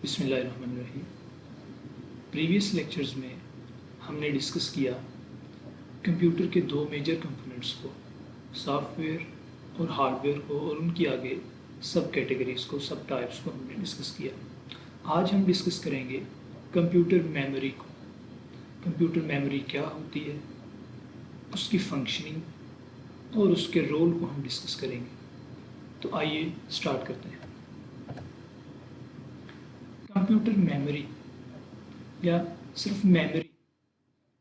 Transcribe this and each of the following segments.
बिस्मिल्लाहिर्रहमानिर्रहीम। Previous lectures में हमने डिस्कस किया कंप्यूटर के दो मेजर कंपोनेंट्स को, सॉफ्टवेयर और हार्डवेयर को, और उनकी आगे सब कैटेगरीज को, सब टाइप्स को हमने डिस्कस किया। आज हम डिस्कस करेंगे कंप्यूटर मेमोरी को। कंप्यूटर मेमोरी क्या होती है, उसकी फंक्शनिंग और उसके रोल को हम डिस्कस करेंगे। तो आइए स्टार्ट करते हैं। कंप्यूटर मेमोरी या सिर्फ मेमोरी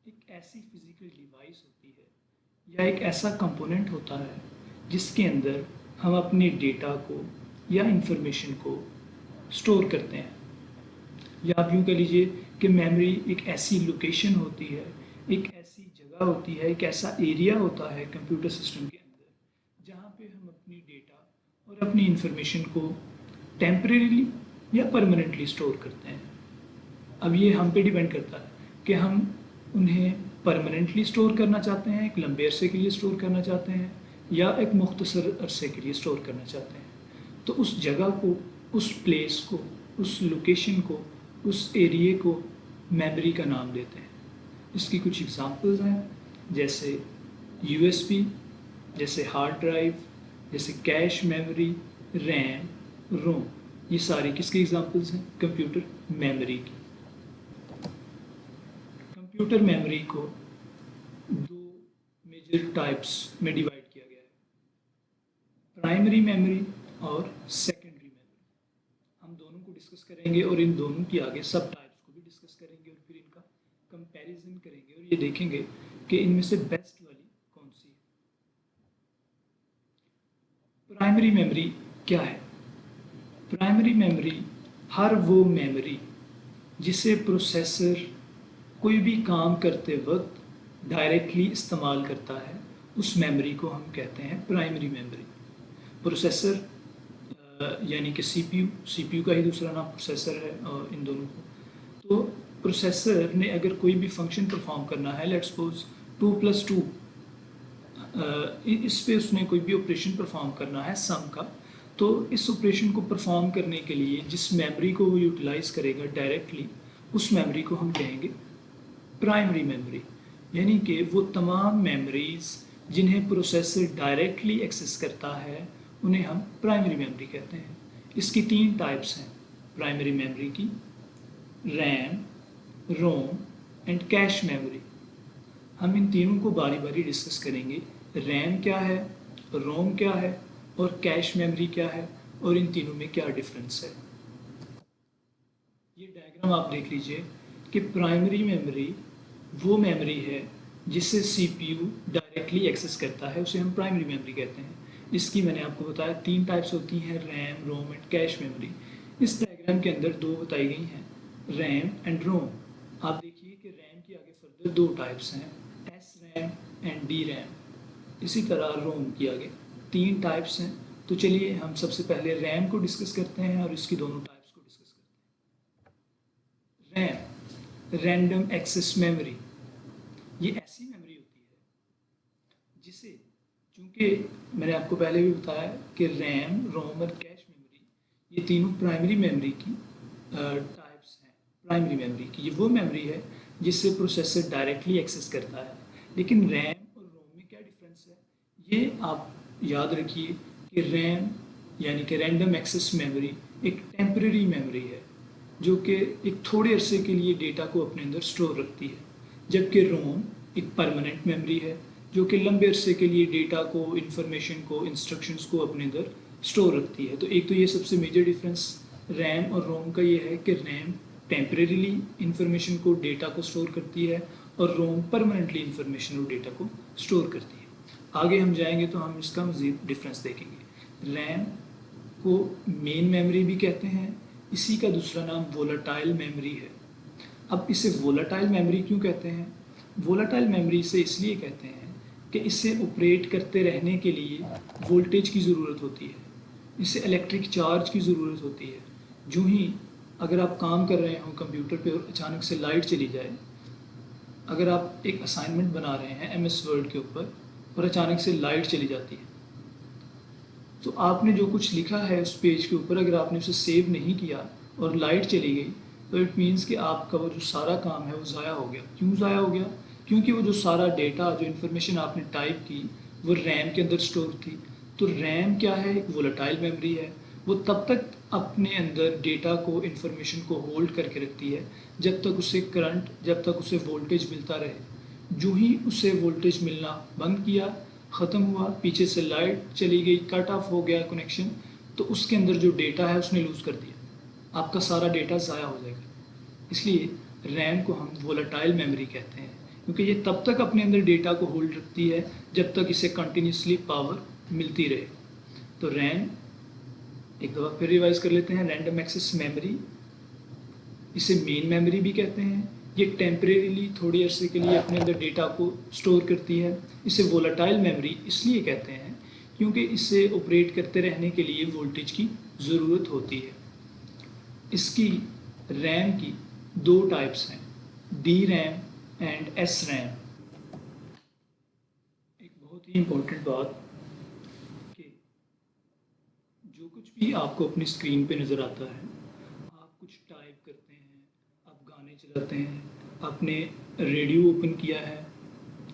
एक ऐसी फिज़िकल डिवाइस होती है या एक ऐसा कंपोनेंट होता है जिसके अंदर हम अपने डेटा को या इंफॉर्मेशन को स्टोर करते हैं। या आप यूँ कह लीजिए कि मेमोरी एक ऐसी लोकेशन होती है, एक ऐसी जगह होती है, एक ऐसा एरिया होता है कंप्यूटर सिस्टम के अंदर जहाँ पे हम अपनी डेटा और अपनी इंफॉर्मेशन को टेम्परेरीली या परमानेंटली स्टोर करते हैं। अब ये हम पे डिपेंड करता है कि हम उन्हें परमानेंटली स्टोर करना चाहते हैं, एक लंबे अरसे के लिए स्टोर करना चाहते हैं, या एक मुख्तसर अरसे के लिए स्टोर करना चाहते हैं। तो उस जगह को, उस प्लेस को, उस लोकेशन को, उस एरिए को मेमोरी का नाम देते हैं। इसकी कुछ एग्जांपल्स हैं, जैसे यूएसबी, जैसे हार्ड ड्राइव, जैसे कैश मेमोरी, रैम, रोम। ये सारी किसकी एग्जांपल्स हैं? कंप्यूटर मेमोरी की। कंप्यूटर मेमोरी को दो मेजर टाइप्स में डिवाइड किया गया है, प्राइमरी मेमोरी और सेकेंडरी मेमोरी। हम दोनों को डिस्कस करेंगे और इन दोनों की आगे सब टाइप्स को भी डिस्कस करेंगे और फिर इनका कंपैरिजन करेंगे और ये देखेंगे कि इनमें से बेस्ट वाली कौन सी है। प्राइमरी मेमोरी क्या है? प्राइमरी मेमोरी हर वो मेमोरी जिसे प्रोसेसर कोई भी काम करते वक्त डायरेक्टली इस्तेमाल करता है, उस मेमोरी को हम कहते हैं प्राइमरी मेमोरी। प्रोसेसर यानी कि सीपीयू का ही दूसरा नाम प्रोसेसर है और इन दोनों को। तो प्रोसेसर ने अगर कोई भी फंक्शन परफॉर्म करना है, लेट्स सपोज 2+2, इस पे उसने कोई भी ऑपरेशन परफॉर्म करना है सम का, तो इस ऑपरेशन को परफॉर्म करने के लिए जिस मेमोरी को वो यूटिलाइज करेगा डायरेक्टली, उस मेमोरी को हम कहेंगे प्राइमरी मेमोरी। यानी कि वो तमाम मेमोरीज जिन्हें प्रोसेसर डायरेक्टली एक्सेस करता है उन्हें हम प्राइमरी मेमोरी कहते हैं। इसकी तीन टाइप्स हैं प्राइमरी मेमोरी की, RAM, ROM and cache memory. हम इन तीनों को बारी बारी डिस्कस करेंगे। रैम क्या है, रोम क्या है और कैश मेमोरी क्या है, और इन तीनों में क्या डिफरेंस है। ये डायग्राम आप देख लीजिए कि प्राइमरी मेमोरी वो मेमोरी है जिसे सीपीयू डायरेक्टली एक्सेस करता है, उसे हम प्राइमरी मेमोरी कहते हैं। इसकी मैंने आपको बताया तीन टाइप्स होती हैं, RAM, ROM and cache memory. इस डायग्राम के अंदर दो बताई गई हैं, रैम एंड रोम। आप देखिए कि रैम की आगे फर्दर दो टाइप्स हैं, S RAM and D RAM. इसी तरह रोम की आगे तीन टाइप्स हैं। तो चलिए हम सबसे पहले रैम को डिस्कस करते हैं और इसकी दोनों टाइप्स को डिस्कस करते हैं। रैम, रैंडम एक्सेस मेमोरी, ये ऐसी मेमोरी होती है जिसे, चूंकि मैंने आपको पहले भी बताया कि रैम, रोम और कैश मेमोरी ये तीनों प्राइमरी मेमोरी की टाइप्स हैं। प्राइमरी मेमोरी की ये वो मेमोरी है जिससे प्रोसेसर डायरेक्टली एक्सेस करता है। लेकिन रैम और रोम में क्या डिफरेंस है, ये आप याद रखिए कि रैम यानी कि रैंडम एक्सेस मेमोरी एक टेम्परेरी मेमोरी है जो कि एक थोड़े अरसे के लिए डेटा को अपने अंदर स्टोर रखती है, जबकि रोम एक परमानेंट मेमोरी है जो कि लंबे अरसे के लिए डेटा को, इंफॉर्मेशन को, इंस्ट्रक्शंस को अपने अंदर स्टोर रखती है। तो एक तो ये सबसे मेजर डिफरेंस रैम और रोम का ये है कि रैम टेम्परेरीली इंफॉर्मेशन को, डेटा को स्टोर करती है और रोम परमानेंटली इंफॉर्मेशन और डेटा को स्टोर करती है। आगे हम जाएंगे तो हम इसका मज़ीद डिफरेंस देखेंगे। रैम को मेन मेमोरी भी कहते हैं, इसी का दूसरा नाम वोलेटाइल मेमोरी है। अब इसे वोलेटाइल मेमोरी क्यों कहते हैं? वोलेटाइल मेमोरी से इसलिए कहते हैं कि इसे ऑपरेट करते रहने के लिए वोल्टेज की ज़रूरत होती है, इसे इलेक्ट्रिक चार्ज की ज़रूरत होती है। जो ही अगर आप काम कर रहे हो कंप्यूटर पे और अचानक से लाइट चली जाए, अगर आप एक असाइनमेंट बना रहे हैं MS वर्ड के ऊपर और अचानक से लाइट चली जाती है, तो आपने जो कुछ लिखा है उस पेज के ऊपर अगर आपने उसे सेव नहीं किया اور لائٹ چلی گئی تو اٹ مینس کہ آپ کا وہ جو سارا کام ہے وہ ضائع ہو گیا. کیوں ضائع ہو گیا؟ کیونکہ وہ جو سارا ڈیٹا جو انفارمیشن آپ نے ٹائپ کی وہ ریم کے اندر اسٹور تھی. تو ریم کیا ہے؟ ایک وولٹائل میموری ہے. وہ تب تک اپنے اندر ڈیٹا کو انفارمیشن کو ہولڈ کر کے رکھتی ہے جب تک اسے کرنٹ جب تک اسے وولٹیج ملتا رہے. جو ہی اسے وولٹیج ملنا بند کیا، ختم ہوا، پیچھے سے لائٹ چلی گئی، کٹ آف ہو گیا کنیکشن، تو اس کے اندر جو ڈیٹا ہے اس نے لوز کر دیا. آپ کا سارا ڈیٹا ضائع ہو جائے گا. اس لیے ریم کو ہم وولٹائل میموری کہتے ہیں کیونکہ یہ تب تک اپنے اندر ڈیٹا کو ہولڈ رکھتی ہے جب تک اسے کنٹینیوسلی پاور ملتی رہے. تو ریم ایک دفعہ پھر ریوائز کر لیتے ہیں. رینڈم ایکسیس میموری، اسے مین میموری بھی کہتے ہیں. یہ ٹیمپریریلی تھوڑی عرصے کے لیے اپنے اندر ڈیٹا کو اسٹور کرتی ہے. اسے وولٹائل میموری اس لیے کہتے ہیں کیونکہ اسے آپریٹ کرتے رہنے کے لیے وولٹیج کی ضرورت ہوتی ہے. اس کی ریم کی دو ٹائپس ہیں، D RAM and S RAM. ایک بہت ہی امپورٹنٹ بات کہ جو کچھ بھی آپ کو اپنی اسکرین پہ نظر آتا ہے، آپ کچھ ٹائپ کرتے ہیں، آپ گانے چلاتے ہیں، آپ نے ریڈیو اوپن کیا ہے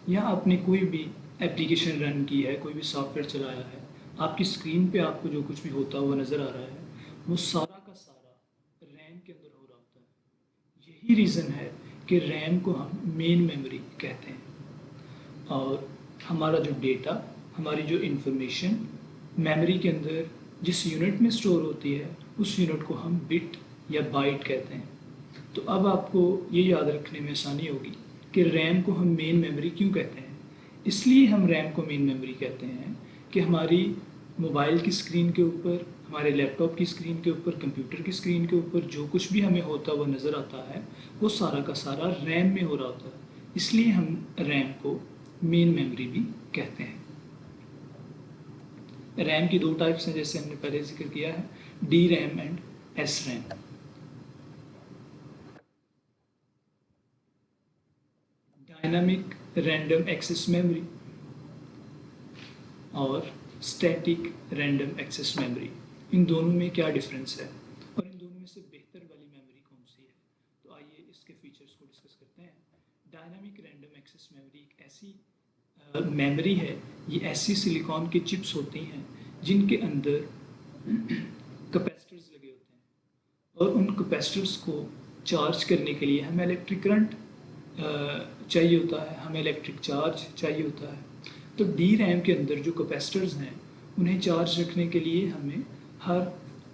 یا آپ نے کوئی بھی اپلیکیشن رن کی ہے، کوئی بھی سافٹ ویئر چلایا ہے، آپ کی اسکرین پہ آپ کو جو کچھ بھی ہوتا ہوا نظر آ رہا ہے وہ سارا کا سارا ریم کے اندر ہو رہا ہوتا ہے. یہی ریزن ہے کہ ریم کو ہم مین میموری کہتے ہیں. اور ہمارا جو ڈیٹا، ہماری جو انفارمیشن میموری کے اندر جس یونٹ میں اسٹور ہوتی ہے اس یونٹ کو ہم بٹ یا بائٹ کہتے ہیں. تو اب آپ کو یہ یاد رکھنے میں آسانی ہوگی کہ ریم کو ہم مین میموری کیوں کہتے ہیں. اس لیے ہم ریم کو مین میموری کہتے ہیں کہ ہماری موبائل کی اسکرین کے اوپر، ہمارے لیپ ٹاپ کی اسکرین کے اوپر، کمپیوٹر کی اسکرین کے اوپر جو کچھ بھی ہمیں ہوتا وہ نظر آتا ہے وہ سارا کا سارا ریم میں ہو رہا ہوتا ہے. اس لیے ہم ریم کو مین میموری بھی کہتے ہیں. ریم کی دو ٹائپس ہیں جیسے ہم نے پہلے ذکر کیا ہے، D RAM and S RAM. Dynamic random access memory اور اسٹیٹک رینڈم ایکسیس میموری، ان دونوں میں کیا ڈفرینس ہے اور ان دونوں میں سے بہتر والی میموری کون سی ہے؟ تو آئیے اس کے فیچرز کو ڈسکس کرتے ہیں. ڈائنامک رینڈم ایکسیس میموری ایک ایسی میموری ہے، یہ ایسی سلیکان کی چپس ہوتی ہیں جن کے اندر کیپیسٹرز لگے ہوتے ہیں اور ان کیپیسٹرز کو چارج کرنے کے لیے ہمیں الیکٹرک کرنٹ چاہیے ہوتا ہے، ہمیں الیکٹرک چارج چاہیے ہوتا ہے. تو ڈی ریم کے اندر جو کیپیسٹرز ہیں انہیں چارج رکھنے کے لیے ہمیں ہر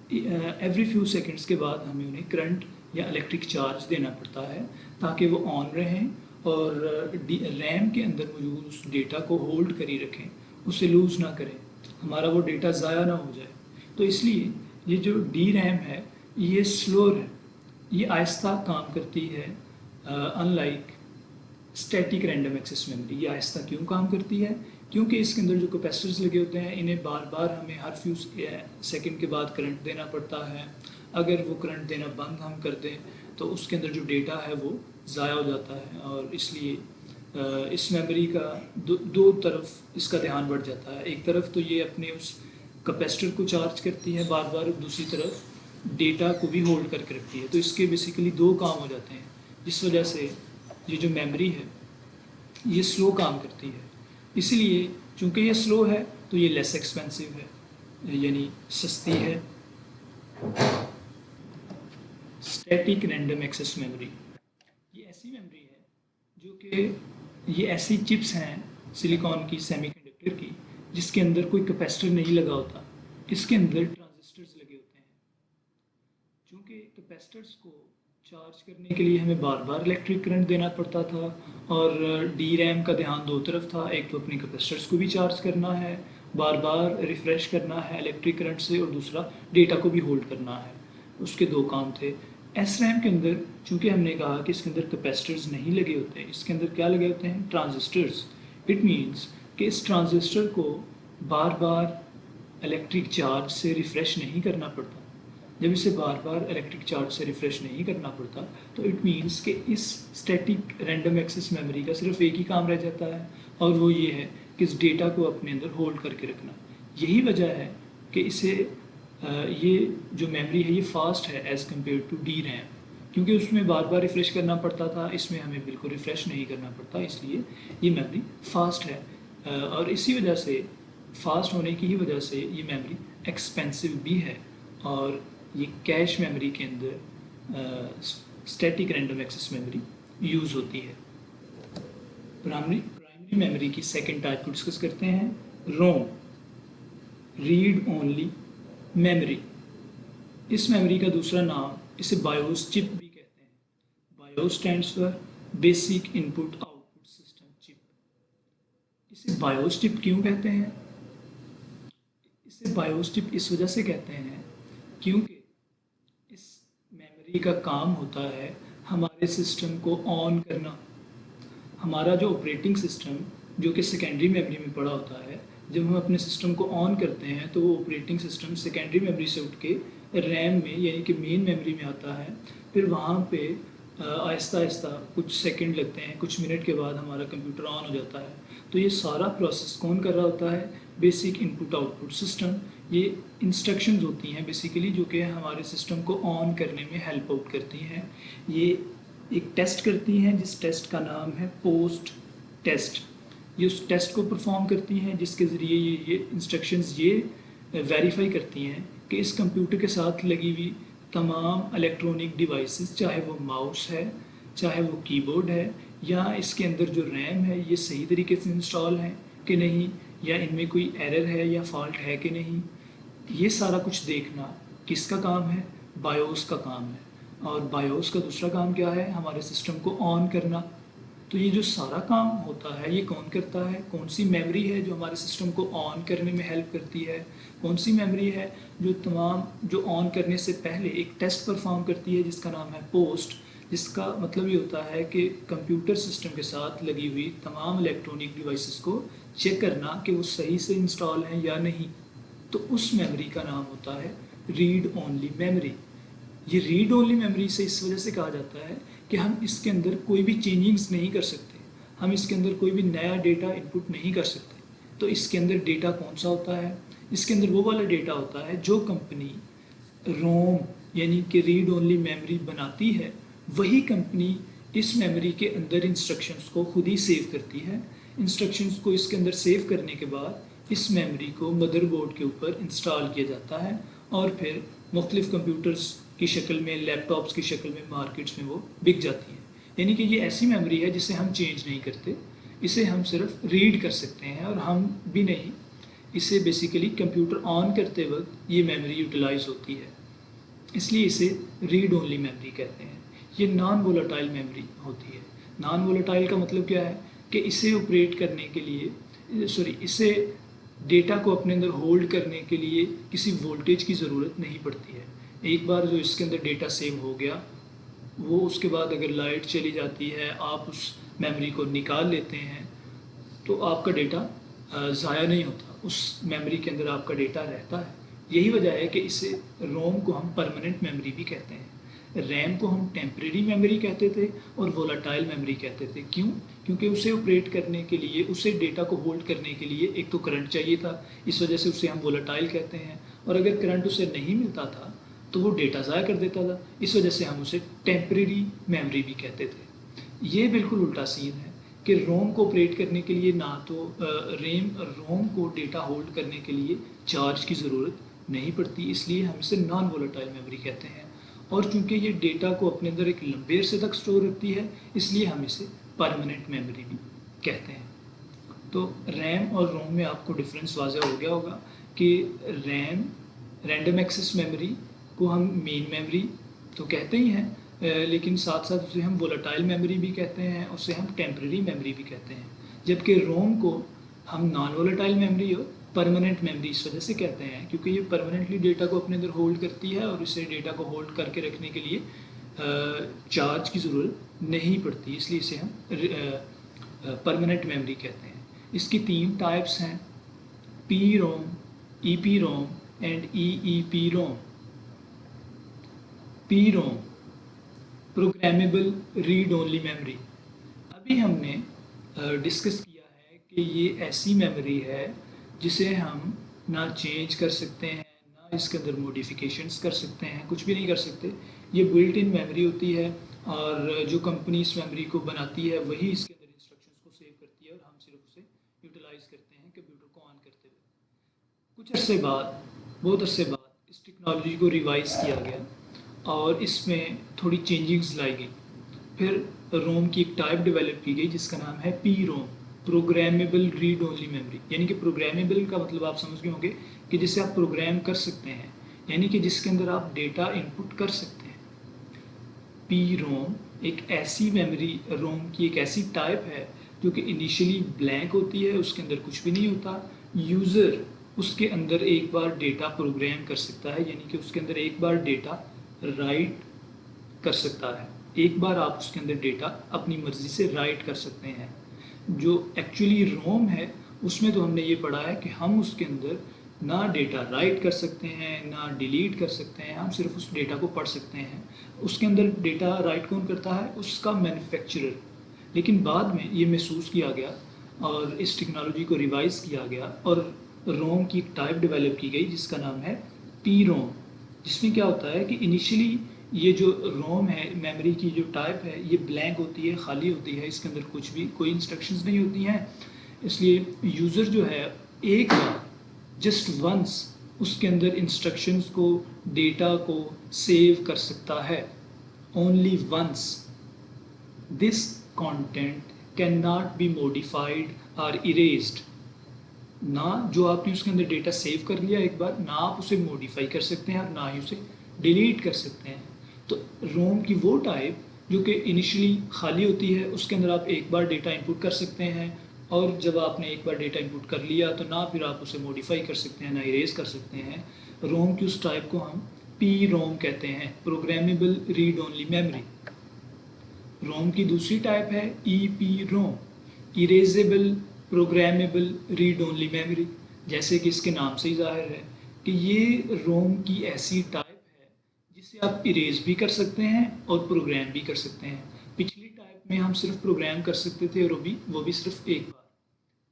ایوری فیو سیکنڈز کے بعد ہمیں انہیں کرنٹ یا الیکٹرک چارج دینا پڑتا ہے تاکہ وہ آن رہیں اور ریم کے اندر موجود اس ڈیٹا کو ہولڈ کری رکھیں، اسے لوز نہ کریں، ہمارا وہ ڈیٹا ضائع نہ ہو جائے. تو اس لیے یہ جو ڈی ریم ہے یہ سلور ہے، یہ آہستہ کام کرتی ہے in like static random access memory. یہ آہستہ کیوں کام کرتی ہے؟ کیونکہ اس کے اندر جو کیپیسٹرز لگے ہوتے ہیں انہیں بار بار ہمیں ہر فیو سیکنڈ کے بعد کرنٹ دینا پڑتا ہے. اگر وہ کرنٹ دینا بند ہم کر دیں تو اس کے اندر جو ڈیٹا ہے وہ ضائع ہو جاتا ہے. اور اس لیے اس میموری کا دو طرف اس کا دھیان بڑھ جاتا ہے. ایک طرف تو یہ اپنے اس کیپیسٹر کو چارج کرتی ہے بار بار، دوسری طرف ڈیٹا کو بھی ہولڈ کر کے رکھتی ہے. تو اس کے بیسیکلی دو کام ہو جاتے ہیں جس وجہ سے یہ جو میموری ہے یہ سلو کام کرتی ہے. اسی لیے چونکہ یہ سلو ہے تو یہ لیس ایکسپینسو ہے، یعنی سستی ہے. اسٹیٹک رینڈم ایکسیس میموری یہ ایسی میموری ہے جو کہ یہ ایسی چپس ہیں سلیکان کی، سیمی کنڈکٹر کی، جس کے اندر کوئی کیپیسٹر نہیں لگا ہوتا، اس کے اندر ٹرانزسٹرز لگے ہوتے ہیں. چونکہ کیپیسٹرز کو چارج کرنے کے لیے ہمیں بار بار الیکٹرک کرنٹ دینا پڑتا تھا اور ڈی ریم کا دھیان دو طرف تھا، ایک تو اپنے کیپیسٹرز کو بھی چارج کرنا ہے، بار بار ریفریش کرنا ہے الیکٹرک کرنٹ سے، اور دوسرا ڈیٹا کو بھی ہولڈ کرنا ہے. اس کے دو کام تھے. ایس ریم کے اندر چونکہ ہم نے کہا کہ اس کے اندر کیپیسٹرز نہیں لگے ہوتے، اس کے اندر کیا لگے ہوتے ہیں؟ ٹرانزسٹرز. اٹ مینس کہ اس ٹرانزسٹر کو بار بار الیکٹرک چارج سے ریفریش نہیں کرنا پڑتا. جب اسے بار بار الیکٹرک چارج سے ریفریش نہیں کرنا پڑتا تو اٹ مینس کہ اس اسٹیٹک رینڈم ایکسیس میموری کا صرف ایک ہی کام رہ جاتا ہے اور وہ یہ ہے کہ اس ڈیٹا کو اپنے اندر ہولڈ کر کے رکھنا. یہی وجہ ہے کہ اسے ये जो मेमोरी है ये फास्ट है as compare to D RAM, क्योंकि उसमें बार बार रिफ़्रेश करना पड़ता था, इसमें हमें बिल्कुल रिफ़्रेश नहीं करना पड़ता, इसलिए ये मेमोरी फास्ट है। और इसी वजह से, फास्ट होने की ही वजह से ये मेमोरी एक्सपेंसिव भी है, और ये कैश मेमोरी के अंदर static random access memory use होती है। प्राइमरी मेमोरी की सेकेंड टाइप को डिस्कस करते हैं, रोम, रीड ओनली मेमोरी। इस मेमोरी का दूसरा नाम, इसे बायोस चिप भी कहते हैं। BIOS stands for basic input output system chip. इसे बायोस चिप क्यों कहते हैं? इसे बायोस चिप इस वजह से कहते हैं क्योंकि इस मेमोरी का काम होता है हमारे सिस्टम को ऑन करना। हमारा जो ऑपरेटिंग सिस्टम, जो कि सेकेंडरी मेमोरी में पड़ा होता है, जब हम अपने सिस्टम को ऑन करते हैं तो वो ऑपरेटिंग सिस्टम सेकेंडरी मेमोरी से उठ के रैम में यानी कि मेन मेमोरी में आता है। फिर वहाँ पे आहिस्ता आहिस्ता कुछ सेकंड लगते हैं, कुछ मिनट के बाद हमारा कंप्यूटर ऑन हो जाता है। तो ये सारा प्रोसेस कौन कर रहा होता है? Basic input output system. ये इंस्ट्रक्शंस होती हैं बेसिकली जो कि हमारे सिस्टम को ऑन करने में हेल्प आउट करती हैं। ये एक टेस्ट करती हैं जिस टेस्ट का नाम है पोस्ट टेस्ट। ये उस टेस्ट को परफॉर्म करती हैं जिसके ज़रिए ये इंस्ट्रक्शंस ये वेरीफाई करती हैं कि इस कंप्यूटर के साथ लगी हुई तमाम इलेक्ट्रॉनिक डिवाइसेस, चाहे वो माउस है, चाहे वो कीबोर्ड है, या इसके अंदर जो रैम है ये सही तरीके से इंस्टॉल है कि नहीं, या इनमें कोई एरर है या फॉल्ट है कि नहीं। ये सारा कुछ देखना किसका काम है? बायोस का काम है। और बायोस का दूसरा काम क्या है? हमारे सिस्टम को ऑन करना। तो ये जो सारा काम होता है ये कौन करता है? कौन सी मेमोरी है जो हमारे सिस्टम को ऑन करने में हेल्प करती है? कौन सी मेमोरी है जो ऑन करने से पहले एक टेस्ट परफॉर्म करती है जिसका नाम है पोस्ट, जिसका मतलब ये होता है कि कंप्यूटर सिस्टम के साथ लगी हुई तमाम इलेक्ट्रॉनिक डिवाइसेस को चेक करना कि वो सही से इंस्टॉल हैं या नहीं। तो उस मेमोरी का नाम होता है रीड ओनली मेमोरी। ये रीड ओनली मेमोरी से इस वजह से कहा जाता है कि हम इसके अंदर कोई भी चेंजिंग्स नहीं कर सकते, हम इसके अंदर कोई भी नया डेटा इनपुट नहीं कर सकते। तो इसके अंदर डेटा कौन सा होता है? इसके अंदर वो वाला डेटा होता है जो कंपनी रोम यानी कि रीड ओनली मेमोरी बनाती है, वही कंपनी इस मेमोरी के अंदर इंस्ट्रक्शंस को खुद ही सेव करती है। इंस्ट्रक्शंस को इसके अंदर सेव करने के बाद इस मेमोरी को मदरबोर्ड के ऊपर इंस्टॉल किया जाता है और फिर मुख्तलिफ कंप्यूटर्स की शक्ल में, लैपटॉप्स की शक्ल में मार्केट्स में वो बिक जाती है। यानी कि ये ऐसी मेमोरी है जिसे हम चेंज नहीं करते, इसे हम सिर्फ रीड कर सकते हैं, और हम भी नहीं, इसे बेसिकली कंप्यूटर ऑन करते वक्त ये मेमोरी यूटिलाइज होती है, इसलिए इसे रीड ओनली मेमोरी कहते हैं। ये नॉन वोलेटाइल मेमोरी होती है। नॉन वोलेटाइल का मतलब क्या है कि इसे ऑपरेट करने के लिए, इसे डेटा को अपने अंदर होल्ड करने के लिए किसी वोल्टेज की ज़रूरत नहीं पड़ती है। एक बार जो इसके अंदर डेटा सेव हो गया, वो उसके बाद अगर लाइट चली जाती है, आप उस मेमोरी को निकाल लेते हैं, तो आपका डेटा ज़ाया नहीं होता, उस मेमोरी के अंदर आपका डेटा रहता है। यही वजह है कि इसे रोम को हम परमानेंट मेमोरी भी कहते हैं, रैम को हम टेम्परेरी मेमोरी कहते थे और वोलाटाइल मेमोरी कहते थे। क्यों? क्योंकि उसे ऑपरेट करने के लिए, उसे डेटा को होल्ड करने के लिए एक तो करंट चाहिए था, इस वजह से उसे हम वोलाटाइल कहते हैं, और अगर करंट उसे नहीं मिलता था तो वो डेटा ज़ाया कर देता था, इस वजह से हम उसे टेम्परेरी मेमोरी भी कहते थे। ये बिल्कुल उल्टा सीन है कि रोम को ऑपरेट करने के लिए ना तो रोम को डेटा होल्ड करने के लिए चार्ज की ज़रूरत नहीं पड़ती, इसलिए हम इसे नॉन वोलेटाइल मेमोरी कहते हैं। और चूंकि ये डेटा को अपने अंदर एक लंबे अरसे तक स्टोर रखती है, इसलिए हम इसे परमानेंट मेमोरी भी कहते हैं। तो रैम और रोम में आपको डिफरेंस वाज़ह हो गया होगा कि रैम, रैंडम एक्सेस मेमोरी को हम मेन मेमोरी तो कहते ही हैं, लेकिन साथ साथ उसे हम वोलेटाइल मेमोरी भी कहते हैं, उसे हम टेम्परेरी मेमोरी भी कहते हैं। जबकि रोम को हम नॉन वोलेटाइल मेमोरी और परमानेंट मेमोरी इस वजह से कहते हैं क्योंकि ये परमानेंटली डेटा को अपने अंदर होल्ड करती है और इसे डेटा को होल्ड करके रखने के लिए चार्ज की ज़रूरत नहीं पड़ती, इसलिए इसे हम परमानेंट मेमोरी कहते हैं। इसकी 3 टाइप्स हैं, P ROM, E P Rome and E P ROM. P ROM, programmable read only memory. अभी हमने डिस्कस किया है कि ये ऐसी मेमोरी है जिसे हम ना चेंज कर सकते हैं, ना इसके अंदर मॉडिफिकेशंस कर सकते हैं, कुछ भी नहीं कर सकते। ये बिल्ट इन मेमोरी होती है और जो कंपनी इस मेमोरी को बनाती है वही इसके अंदर इंस्ट्रक्शंस को सेव करती है और हम सिर्फ उसे यूटिलाइज करते हैं कंप्यूटर को ऑन करते हुए। कुछ अरसे बाद, बहुत अरसे बाद इस टेक्नोलॉजी को रिवाइज किया गया और इसमें थोड़ी चेंजिंग्स लाई गई। फिर रोम की एक टाइप डेवलप की गई जिसका नाम है P ROM, programmable read only memory. यानी कि प्रोग्रामेबल का मतलब आप समझ गए होंगे कि जिसे आप प्रोग्राम कर सकते हैं, यानी कि जिसके अंदर आप डेटा इनपुट कर सकते हैं। पी रोम एक ऐसी मेमोरी, रोम की एक ऐसी टाइप है जो कि इनिशियली ब्लैंक होती है, उसके अंदर कुछ भी नहीं होता। यूज़र उसके अंदर एक बार डेटा प्रोग्राम कर सकता है, यानी कि उसके अंदर एक बार डेटा राइट कर सकता है। एक बार आप उसके अंदर डेटा अपनी मर्ज़ी से राइट कर सकते हैं। जो एक्चुअली रोम है उसमें तो हमने ये पढ़ा है कि हम उसके अंदर ना डेटा राइट कर सकते हैं ना डिलीट कर सकते हैं, हम सिर्फ उस डेटा को पढ़ सकते हैं। उसके अंदर डेटा राइट कौन करता है? उसका मैन्युफैक्चरर। लेकिन बाद में ये महसूस किया गया और इस टेक्नोलॉजी को रिवाइज किया गया और रोम की एक टाइप डेवलप की गई जिसका नाम है पी रोम, जिसमें क्या होता है कि इनिशियली ये जो रोम है, मेमोरी की जो टाइप है, ये ब्लैंक होती है, खाली होती है, इसके अंदर कुछ भी कोई इंस्ट्रक्शंस नहीं होती हैं। इसलिए यूज़र जो है एक बार, जस्ट वंस, उसके अंदर इंस्ट्रक्शंस को, डेटा को सेव कर सकता है। Only once. This content can not be modified और इरेज्ड। ना जो आपने उसके अंदर डेटा सेव कर लिया एक बार, ना आप उसे मॉडिफाई कर सकते हैं और ना ही उसे डिलीट कर सकते हैं। तो रोम की वो टाइप जो कि इनिशियली खाली होती है, उसके अंदर आप एक बार डेटा इनपुट कर सकते हैं और जब आपने एक बार डेटा इनपुट कर लिया तो ना फिर आप उसे मॉडिफाई कर सकते हैं ना इरेज कर सकते हैं। रोम की उस टाइप को हम पी रोम कहते हैं, प्रोग्रामेबल रीड ओनली मेमोरी। रोम की दूसरी टाइप है E P ROM, erasable programmable read only memory. जैसे कि इसके नाम से ही जाहिर है कि ये रोम की ऐसी टाइप जिसे आप इरेज भी कर सकते हैं और प्रोग्राम भी कर सकते हैं। पिछली टाइप में हम सिर्फ प्रोग्राम कर सकते थे और वो भी सिर्फ एक बार,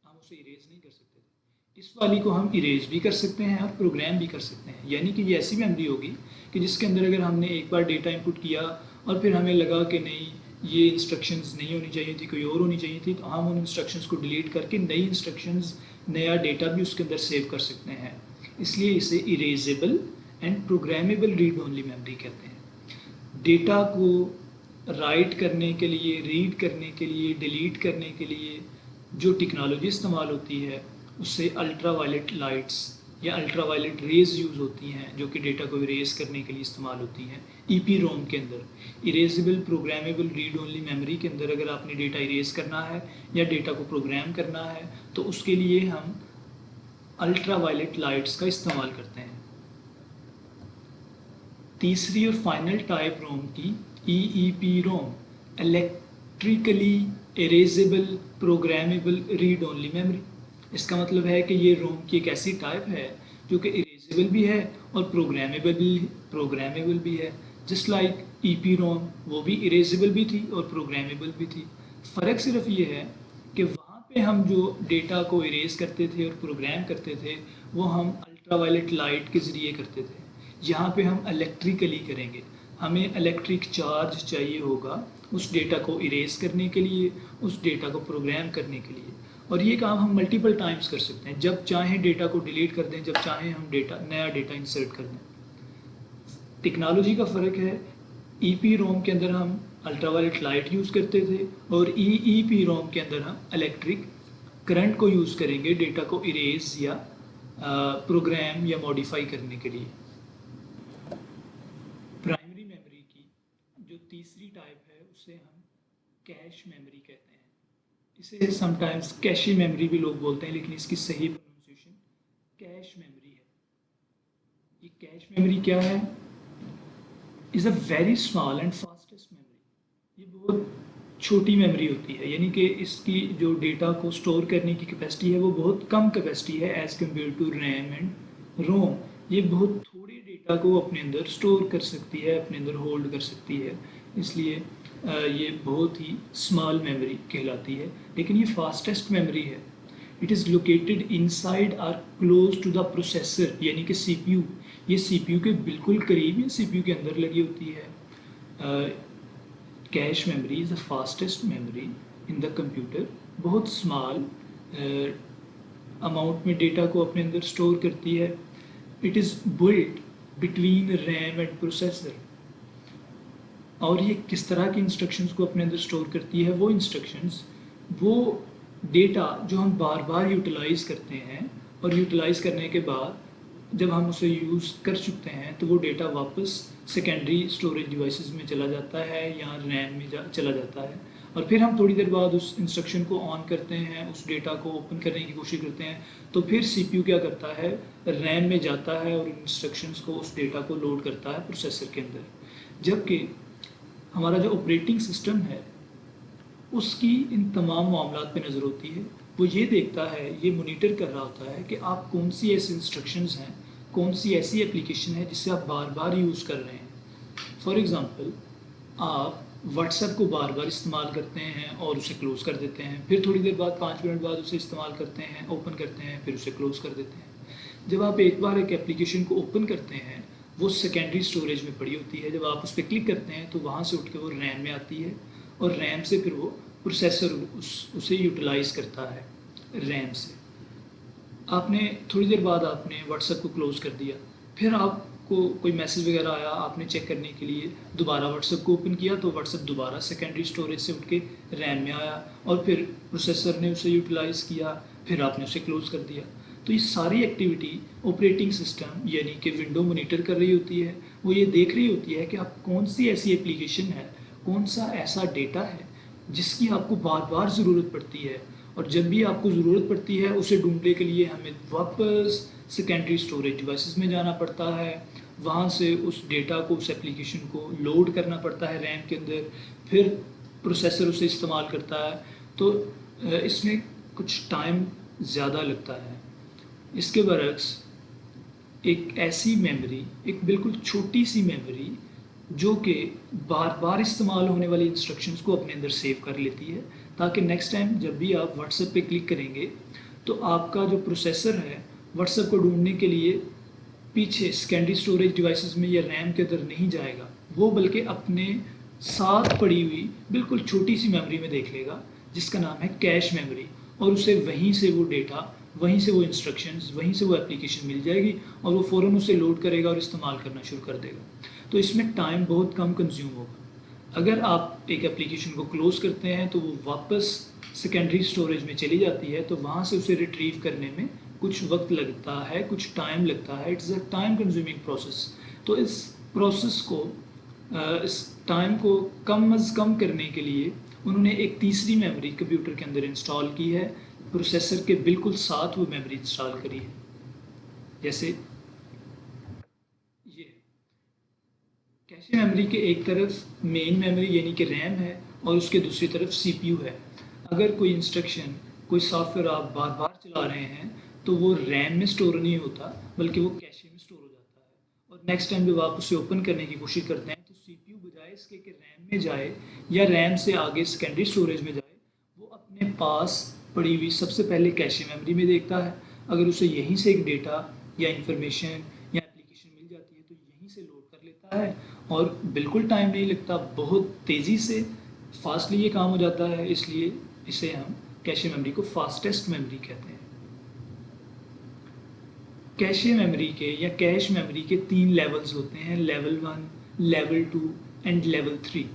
हम उसे इरेज नहीं कर सकते थे। इस वाली को हम इरेज भी कर सकते हैं और प्रोग्राम भी कर सकते हैं। यानी कि ये ऐसी मेमोरी होगी कि जिसके अंदर अगर हमने एक बार डेटा इनपुट किया और फिर हमें लगा कि नहीं ये इंस्ट्रक्शंस नहीं होनी चाहिए थी, कोई और होनी चाहिए थी, तो हम उन इंस्ट्रक्शंस को डिलीट करके नई इंस्ट्रक्शंस, नया डेटा भी उसके अंदर सेव कर सकते हैं। इसलिए इसे erasable and programmable read only memory कहते हैं। डेटा को राइट करने के लिए, रीड करने के लिए, डिलीट करने के लिए जो टेक्नोलॉजी इस्तेमाल होती है उससे अल्ट्रा वायलेट लाइट्स या अल्ट्रा वायलेट रेज यूज़ होती हैं, जो कि डेटा को इरेज करने के लिए इस्तेमाल होती हैं। ईपी रोम के अंदर erasable programmable read only memory के अंदर अगर आपने डेटा इरेज करना है या डेटा को प्रोग्राम करना है तो उसके लिए हम अल्ट्रा वायलेट लाइट्स का इस्तेमाल करते हैं। तीसरी और फाइनल टाइप रोम की EEP ROM, electrically erasable programmable read only memory. इसका मतलब है कि ये रोम की एक ऐसी टाइप है जो कि इरेजेबल भी है और प्रोग्रामेबल भी है। जस्ट लाइक EP रोम, वो भी इरेजेबल भी थी और प्रोग्रामेबल भी थी। फ़र्क सिर्फ ये है कि वहाँ पे हम जो डेटा को इरेज करते थे और प्रोग्राम करते थे वो हम अल्ट्रा वायलेट लाइट के ज़रिए करते थे। यहाँ पे हम इलेक्ट्रिकली करेंगे। हमें इलेक्ट्रिक चार्ज चाहिए होगा उस डेटा को इरेज करने के लिए, उस डेटा को प्रोग्राम करने के लिए। और ये काम हम मल्टीपल टाइम्स कर सकते हैं। जब चाहें डेटा को डिलीट कर दें, जब चाहें हम नया डेटा इंसर्ट कर दें। टेक्नोलॉजी का फ़र्क है, EP रोम के अंदर हम अल्ट्रावायलेट लाइट यूज़ करते थे और EEP रोम के अंदर हम इलेक्ट्रिक करंट को यूज़ करेंगे डेटा को इरेज या प्रोग्राम या मॉडिफाई करने के लिए। प्राइमरी मेमोरी की जो तीसरी टाइप है उसे हम कैश मेमोरी कहते हैं। इसे समटाइम्स कैशी मेमोरी भी लोग बोलते हैं, लेकिन इसकी सही प्रोनाउंसिएशन कैश मेमोरी है। ये कैश मेमोरी क्या है? Is a very small and fastest memory. ये बहुत छोटी मेमोरी होती है, यानी कि इसकी जो डेटा को स्टोर करने की कैपेसिटी है वो बहुत कम कैपेसिटी है as compare to RAM and ROM. ये बहुत थोड़े डेटा को अपने अंदर स्टोर कर सकती है, अपने अंदर होल्ड कर सकती है, इसलिए ये बहुत ही स्मॉल मेमोरी कहलाती है। लेकिन ये फास्टेस्ट मेमोरी है। इट इज़ लोकेटेड इनसाइड और क्लोज टू द प्रोसेसर, यानी कि CPU। ये CPU के बिल्कुल करीब या CPU के अंदर लगी होती है। Cache memory is the fastest memory in the computer, बहुत स्मॉल अमाउंट में डेटा को अपने अंदर स्टोर करती है। It is built between RAM and processor. और ये किस तरह की इंस्ट्रक्शंस को अपने अंदर स्टोर करती है? वो इंस्ट्रक्शंस, वो डेटा जो हम बार बार यूटिलाइज़ करते हैं, और यूटिलाइज़ करने के बाद जब हम उसे यूज़ कर चुकते हैं तो वो डेटा वापस सेकेंडरी स्टोरेज डिवाइसेस में चला जाता है या रैम में चला जाता है। और फिर हम थोड़ी देर बाद उस इंस्ट्रक्शन को ऑन करते हैं, उस डेटा को ओपन करने की कोशिश करते हैं, तो फिर CPU क्या करता है, रैम में जाता है और इंस्ट्रक्शंस को, उस डेटा को लोड करता है प्रोसेसर के अंदर। जबकि हमारा जो ऑपरेटिंग सिस्टम है उसकी इन तमाम मामलात पे नज़र होती है। वो ये देखता है, ये मॉनिटर कर रहा होता है कि आप कौन सी ऐसी इंस्ट्रक्शंस हैं, कौन सी ऐसी एप्लीकेशन है जिससे आप बार बार यूज़ कर रहे हैं। फॉर एग्ज़ाम्पल, आप व्हाट्सएप को बार बार इस्तेमाल करते हैं और उसे क्लोज़ कर देते हैं, फिर थोड़ी देर बाद 5 मिनट बाद उसे इस्तेमाल करते हैं, ओपन करते हैं, फिर उसे क्लोज़ कर देते हैं। जब आप एक बार एक एप्लीकेशन को ओपन करते हैं, वो सेकेंडरी स्टोरेज में पड़ी होती है। जब आप उस पर क्लिक करते हैं तो वहाँ से उठ के वो रैम में आती है, और रैम से फिर वो प्रोसेसर उसे यूटिलाइज़ करता है रैम से। आपने थोड़ी देर बाद आपने व्हाट्सएप को क्लोज़ कर दिया, फिर आपको कोई मैसेज वगैरह आया, आपने चेक करने के लिए दोबारा व्हाट्सएप को ओपन किया, तो व्हाट्सएप दोबारा सेकेंडरी स्टोरेज से उठ के रैम में आया, और फिर प्रोसेसर ने उसे यूटिलाइज़ किया, फिर आपने उसे क्लोज़ कर दिया। तो ये सारी एक्टिविटी ऑपरेटिंग सिस्टम यानी कि विंडो मॉनिटर कर रही होती है। वो ये देख रही होती है कि आप कौन सी ऐसी एप्लीकेशन है, कौन सा ऐसा डेटा है जिसकी आपको बार बार ज़रूरत पड़ती है, और जब भी आपको ज़रूरत पड़ती है उसे ढूंढने के लिए हमें वापस सेकेंडरी स्टोरेज डिवाइसेस में जाना पड़ता है, वहाँ से उस डेटा को, उस एप्लीकेशन को लोड करना पड़ता है रैम के अंदर, फिर प्रोसेसर उसे इस्तेमाल करता है। तो इसमें कुछ टाइम ज़्यादा लगता है। इसके बरक्स एक ऐसी मेमोरी, एक बिल्कुल छोटी सी मेमोरी जो कि बार बार इस्तेमाल होने वाली इंस्ट्रक्शंस को अपने अंदर सेव कर लेती है, ताकि नेक्स्ट टाइम जब भी आप व्हाट्सएप पे क्लिक करेंगे तो आपका जो प्रोसेसर है व्हाट्सएप को ढूंढने के लिए पीछे सेकेंडरी स्टोरेज डिवाइसेस में या रैम के अंदर नहीं जाएगा, वो बल्कि अपने साथ पड़ी हुई बिल्कुल छोटी सी मेमोरी में देख लेगा जिसका नाम है कैश मेमोरी, और उसे वहीं से वो डेटा, वहीं से वो इंस्ट्रक्शंस, वहीं से वो एप्लीकेशन मिल जाएगी, और वो फ़ौरन उसे लोड करेगा और इस्तेमाल करना शुरू कर देगा। तो इसमें टाइम बहुत कम कंज्यूम होगा। अगर आप एक एप्लीकेशन को क्लोज़ करते हैं तो वो वापस सेकेंडरी स्टोरेज में चली जाती है, तो वहाँ से उसे रिट्रीव करने में कुछ वक्त लगता है, कुछ टाइम लगता है। It's a time consuming process. तो इस प्रोसेस को, इस टाइम को कम अज़ कम करने के लिए उन्होंने एक तीसरी मेमोरी कंप्यूटर के अंदर इंस्टॉल की है, प्रोसेसर के बिल्कुल साथ वो मेमोरी इंस्टॉल करी है। जैसे ये कैश मेमोरी के एक तरफ मेन मेमोरी यानी कि रैम है, और उसके दूसरी तरफ CPU है। अगर कोई इंस्ट्रक्शन, कोई सॉफ्टवेयर आप बार बार चला रहे हैं तो वो रैम में स्टोर नहीं होता, बल्कि वो कैशे में स्टोर हो जाता है, और नेक्स्ट टाइम जब आप उसे ओपन करने की कोशिश करते हैं तो CPU बजाय इसके कि रैम में जाए या रैम से आगे सेकेंडरी स्टोरेज में जाए, वो अपने पास पड़ी हुई सबसे पहले कैशे मेमोरी में देखता है। अगर उसे यहीं से एक डेटा या इंफॉर्मेशन या एप्लीकेशन मिल जाती है तो यहीं से लोड कर लेता है, और बिल्कुल टाइम नहीं लगता, बहुत तेज़ी से फास्टली ये काम हो जाता है। इसलिए इसे हम कैशे मेमोरी को फास्टेस्ट मेमोरी कहते हैं। कैशे मेमोरी के या कैश मेमोरी के 3 लेवल्स होते हैं, लेवल 1, लेवल 2 एंड लेवल 3।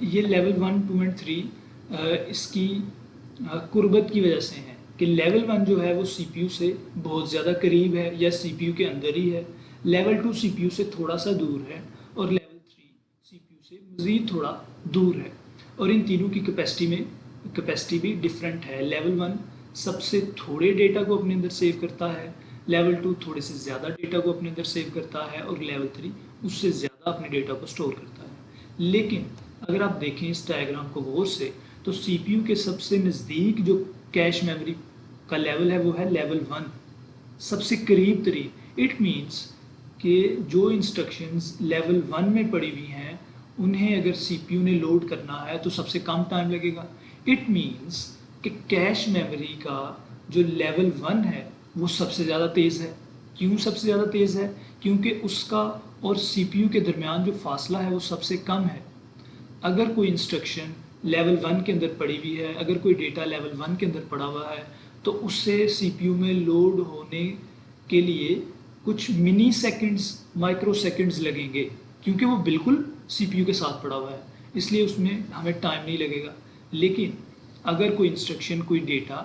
ये लेवल 1, 2 एंड 3 इसकी कुर्बत की वजह से है कि लेवल 1 जो है वो CPU से बहुत ज़्यादा करीब है या CPU के अंदर ही है, लेवल 2 CPU से थोड़ा सा दूर है, और लेवल 3 CPU से मज़ीद थोड़ा दूर है। और इन तीनों की कैपेसिटी भी डिफरेंट है। लेवल 1 सबसे थोड़े डेटा को अपने अंदर सेव करता है, लेवल 2 थोड़े से ज़्यादा डेटा को अपने अंदर सेव करता है, और लेवल 3 उससे ज़्यादा अपने डेटा को स्टोर करता है। लेकिन अगर आप देखें इस डायग्राम को गौर से, तो CPU के सबसे नज़दीक जो कैश मेमोरी का लेवल है वो है लेवल 1, सबसे करीब तरीन। इट मीन्स कि जो इंस्ट्रक्शंस लेवल 1 में पड़ी हुई हैं उन्हें अगर CPU ने लोड करना है तो सबसे कम टाइम लगेगा। इट मीन्स कि कैश मेमोरी का जो लेवल 1 है वो सबसे ज़्यादा तेज़ है। क्यों सबसे ज़्यादा तेज़ है? क्योंकि उसका और CPU के दरमियान जो फासला है वो सबसे कम है। अगर कोई इंस्ट्रक्शन लेवल 1 के अंदर पड़ी हुई है, अगर कोई डेटा लेवल 1 के अंदर पड़ा हुआ है, तो उससे CPU में लोड होने के लिए कुछ मिनी सेकंड्स, माइक्रो सेकंड्स लगेंगे, क्योंकि वो बिल्कुल CPU के साथ पड़ा हुआ है, इसलिए उसमें हमें टाइम नहीं लगेगा। लेकिन अगर कोई इंस्ट्रक्शन, कोई डेटा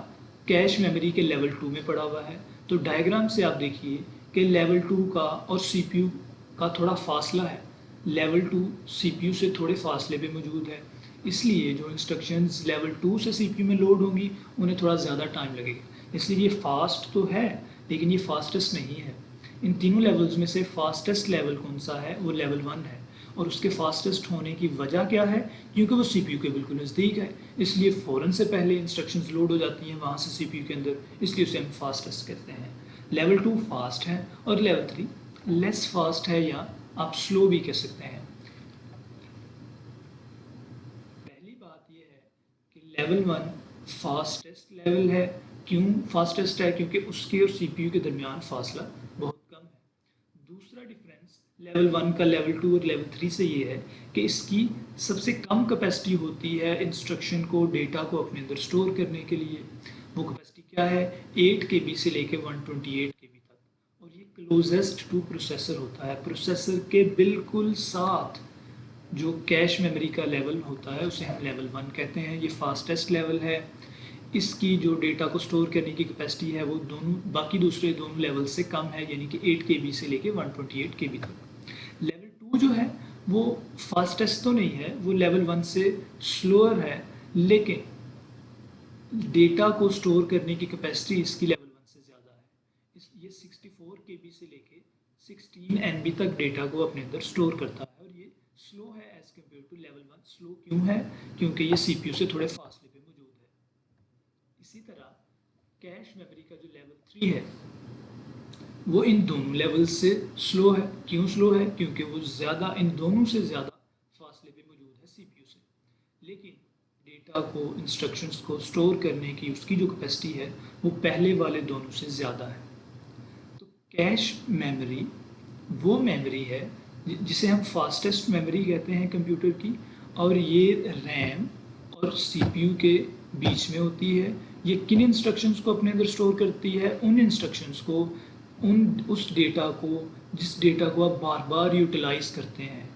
कैश मेमोरी के लेवल 2 में पड़ा हुआ है, तो डायग्राम से आप देखिए कि लेवल 2 का और CPU का थोड़ा फासला है। लेवल 2 CPU से थोड़े फासले पे मौजूद है, इसलिए जो इंस्ट्रक्शंस लेवल 2 से CPU में लोड होंगी उन्हें थोड़ा ज़्यादा टाइम लगेगा। इसलिए ये फास्ट तो है, लेकिन ये फास्टेस्ट नहीं है। इन तीनों लेवल्स में से फास्टेस्ट लेवल कौन सा है? वो लेवल 1 है। और उसके फास्टेस्ट होने की वजह क्या है? क्योंकि वो CPU के बिल्कुल नज़दीक है, इसलिए फ़ौरन से पहले इंस्ट्रक्शंस लोड हो जाती हैं वहाँ से CPU के अंदर, इसलिए उसे हम फास्टेस्ट कहते हैं। लेवल 2 फास्ट है और लेवल 3 लेस फास्ट है, या आप स्लो भी कह सकते हैं। पहली बात यह है कि लेवल 1 फास्टेस्ट लेवल है। क्यों फास्टेस्ट है? क्योंकि उसके और CPU के दरमियान फासला बहुत कम है। दूसरा डिफरेंस लेवल 1 का लेवल 2 और लेवल 3 से ये है कि इसकी सबसे कम कैपेसिटी होती है इंस्ट्रक्शन को, डेटा को अपने अंदर स्टोर करने के लिए। वो कैपेसिटी क्या है? 8 KB से लेके 128 KB तक, और ये क्लोजेस्ट टू प्रोसेसर होता है। प्रोसेसर के बिल्कुल साथ जो कैश मेमोरी का लेवल होता है उसे हम लेवल 1 कहते हैं। ये फास्टेस्ट लेवल है। इसकी जो डेटा को स्टोर करने की कैपेसिटी है वो दोनों बाकी दूसरे दोनों लेवल से कम है, यानी कि 8 KB से लेके 128 KB तक। लेवल 2 जो है वो फास्टेस्ट तो नहीं है, वो लेवल 1 से स्लोअर है, लेकिन डेटा को स्टोर करने की कैपेसिटी इसकी लेवल 1 से ज़्यादा है। ये 64 KB से लेके 16 MB तक डेटा को अपने अंदर स्टोर करता है, और ये स्लो है as compare to level 1। Slow क्यों है? क्योंकि ये CPU से थोड़े फासले पे मौजूद है। इसी तरह कैश मेमोरी का जो लेवल 3 है वो इन दोनों लेवल से स्लो है। क्यों स्लो है? क्योंकि वो ज़्यादा, इन दोनों से ज़्यादा फासले पे मौजूद है CPU से। लेकिन डेटा को, इंस्ट्रक्शंस को स्टोर करने की उसकी जो कैपेसिटी है वो पहले वाले दोनों से ज़्यादा है। तो कैश मेमोरी वो मेमोरी है जिसे हम फास्टेस्ट मेमोरी कहते हैं कंप्यूटर की, और ये रैम और CPU के बीच में होती है। ये किन इंस्ट्रक्शंस को अपने अंदर स्टोर करती है? उन इंस्ट्रक्शंस को, उस डेटा को जिस डेटा को आप बार बार यूटिलाइज़ करते हैं।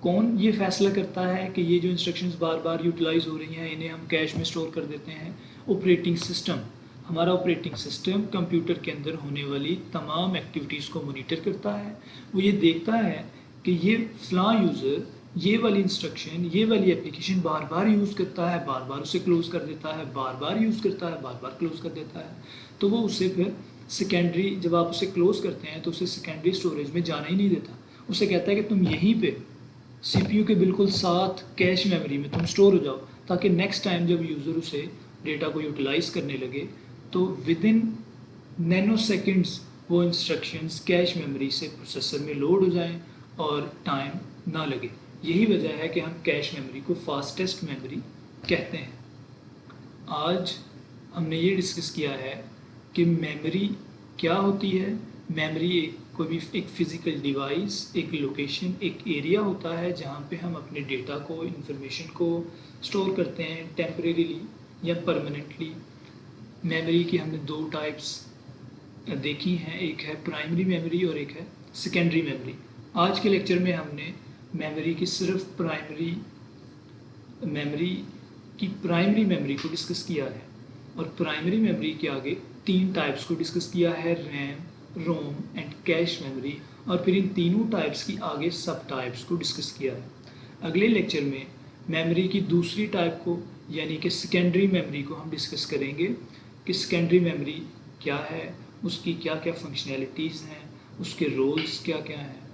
कौन ये फैसला करता है कि ये जो इंस्ट्रक्शंस बार बार यूटिलाइज़ हो रही हैं इन्हें हम कैश में स्टोर कर देते हैं? Operating system. हमारा ऑपरेटिंग सिस्टम कंप्यूटर के अंदर होने वाली तमाम एक्टिविटीज़ को मॉनिटर करता है। वो ये देखता है कि ये फ़लाँ यूज़र ये वाली इंस्ट्रक्शन, ये वाली एप्लीकेशन बार बार यूज़ करता है, बार बार उसे क्लोज़ कर देता है, बार बार यूज़ करता है, बार बार क्लोज़ कर देता है। तो वो उसे फिर सेकेंडरी, जब आप उसे क्लोज़ करते हैं तो उसे सेकेंडरी स्टोरेज में जाना ही नहीं देता। उसे कहता है कि तुम यहीं पे CPU के बिल्कुल साथ कैश मेमोरी में तुम स्टोर हो जाओ, ताकि नेक्स्ट टाइम जब यूज़र उसे डेटा को यूटिलाइज़ करने लगे तो विद इन नैनो सेकेंड्स वो इंस्ट्रक्शंस कैश मेमोरी से प्रोसेसर में लोड हो जाएं और टाइम ना लगे। यही वजह है कि हम कैश मेमोरी को फास्टेस्ट मेमोरी कहते हैं। आज हमने ये डिस्कस किया है कि मेमोरी क्या होती है। मेमोरी कोई भी एक फ़िज़िकल डिवाइस, एक लोकेशन, एक एरिया होता है जहाँ पे हम अपने डेटा को, इंफॉर्मेशन को स्टोर करते हैं टेम्परेरीली या परमानेंटली। मेमोरी की हमने 2 टाइप्स देखी हैं, एक है प्राइमरी मेमोरी और एक है सेकेंडरी मेमोरी। आज के लेक्चर में हमने मेमोरी की सिर्फ प्राइमरी मेमोरी को डिस्कस किया है, और प्राइमरी मेमोरी के आगे 3 टाइप्स को डिस्कस किया है, RAM, ROM and cache memory, और फिर इन तीनों टाइप्स की आगे सब टाइप्स को डिस्कस किया है। अगले लेक्चर में मेमोरी की दूसरी टाइप को, यानी कि सेकेंडरी मेमोरी को हम डिस्कस करेंगे कि सेकेंडरी मेमोरी क्या है, उसकी क्या क्या फंक्शनैलिटीज़ हैं, उसके रोल्स क्या क्या हैं।